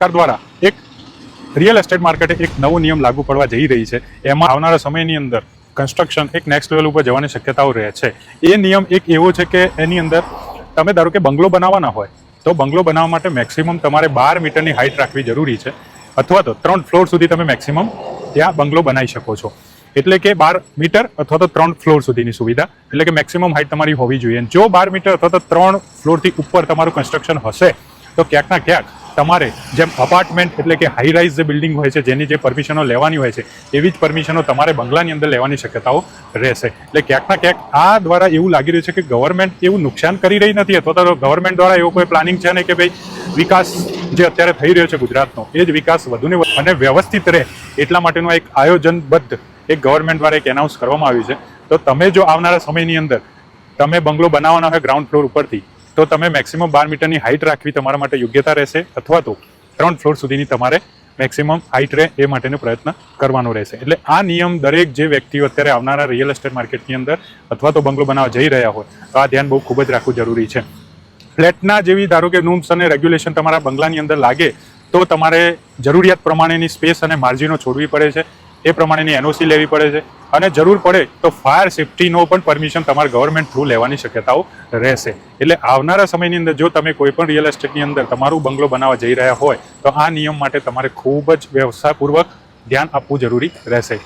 સરકાર દ્વારા એક રિયલ એસ્ટેટ માર્કેટે એક નવો નિયમ લાગુ પડવા જઈ રહી છે. એમાં આવનારા સમયની અંદર કન્સ્ટ્રક્શન એક નેક્સ્ટ લેવલ ઉપર જવાની શક્યતાઓ રહે છે. એ નિયમ એક એવો છે કે એની અંદર તમે ધારો કે બંગલો બનાવવાના હોય તો બંગલો બનાવવા માટે મેક્સિમમ તમારે 12 મીટરની હાઇટ રાખવી જરૂરી છે, અથવા તો 3 ફ્લોર સુધી તમે મેક્સિમમ ત્યાં બંગલો બનાવી શકો છો. એટલે કે 12 મીટર અથવા તો 3 ફ્લોર સુધીની સુવિધા, એટલે કે મેક્સિમમ હાઇટ તમારી હોવી જોઈએ. જો 12 મીટર અથવા તો 3 ફ્લોરથી ઉપર તમારું કન્સ્ટ્રક્શન હશે તો ક્યાંક ના ક્યાંક તમારે જેમ અપાર્ટમેન્ટ એટલે કે હાઈ રાઇઝ જે બિલ્ડિંગ હોય છે જેની જે પરમિશનો લેવાની હોય છે એવી જ પરમિશનો તમારે બંગલાની અંદર લેવાની શક્યતાઓ રહેશે. એટલે ક્યાંક ના ક્યાંક આ દ્વારા એવું લાગી રહ્યું છે કે ગવર્મેન્ટ એવું નુકસાન કરી રહી નથી, અથવા તો ગવર્મેન્ટ દ્વારા એવો કોઈ પ્લાનિંગ છે ને કે ભાઈ વિકાસ જે અત્યારે થઈ રહ્યો છે ગુજરાતનો એ જ વિકાસ વધુને વધુ અને વ્યવસ્થિત રહે એટલા માટેનું એક આયોજનબદ્ધ એક ગવર્મેન્ટ દ્વારા એક એનાઉન્સ કરવામાં આવ્યું છે. તો તમે જો આવનારા સમયની અંદર તમે બંગલો બનાવવાના હોય ગ્રાઉન્ડ ફ્લોર ઉપરથી તો તમે મેક્સિમમ 12 મીટરની હાઇટ રાખવી તમારા માટે યોગ્યતા રહેશે, અથવા તો 3 ફ્લોર સુધીની તમારે મેક્સિમમ હાઇટ રહે એ માટેનો પ્રયત્ન કરવાનો રહેશે. એટલે આ નિયમ દરેક જે વ્યક્તિઓ અત્યારે આવનારા રિયલ એસ્ટેટ માર્કેટની અંદર અથવા તો બંગલો બનાવવા જઈ રહ્યા હોય તો આ ધ્યાન બહુ ખૂબ જ રાખવું જરૂરી છે. ફ્લેટના જેવી ધારો કે રૂમ્સ અને રેગ્યુલેશન તમારા બંગલાની અંદર લાગે તો તમારે જરૂરિયાત પ્રમાણેની સ્પેસ અને માર્જિનો છોડવી પડે છે, એ પ્રમાણેની એનઓસી લેવી પડે છે, અને જરૂર પડે તો ફાયર સેફ્ટીનો પણ પરમિશન તમારે ગવર્મેન્ટ થ્રુ લેવાની શક્યતાઓ રહેશે. એટલે આવનારા સમયની અંદર જો તમે કોઈ પણ રિયલ એસ્ટેટની અંદર તમારું બંગલો બનાવવા જઈ રહ્યા હોય તો આ નિયમ માટે તમારે ખૂબ જ વ્યવસ્થાપૂર્વક ધ્યાન આપવું જરૂરી રહેશે.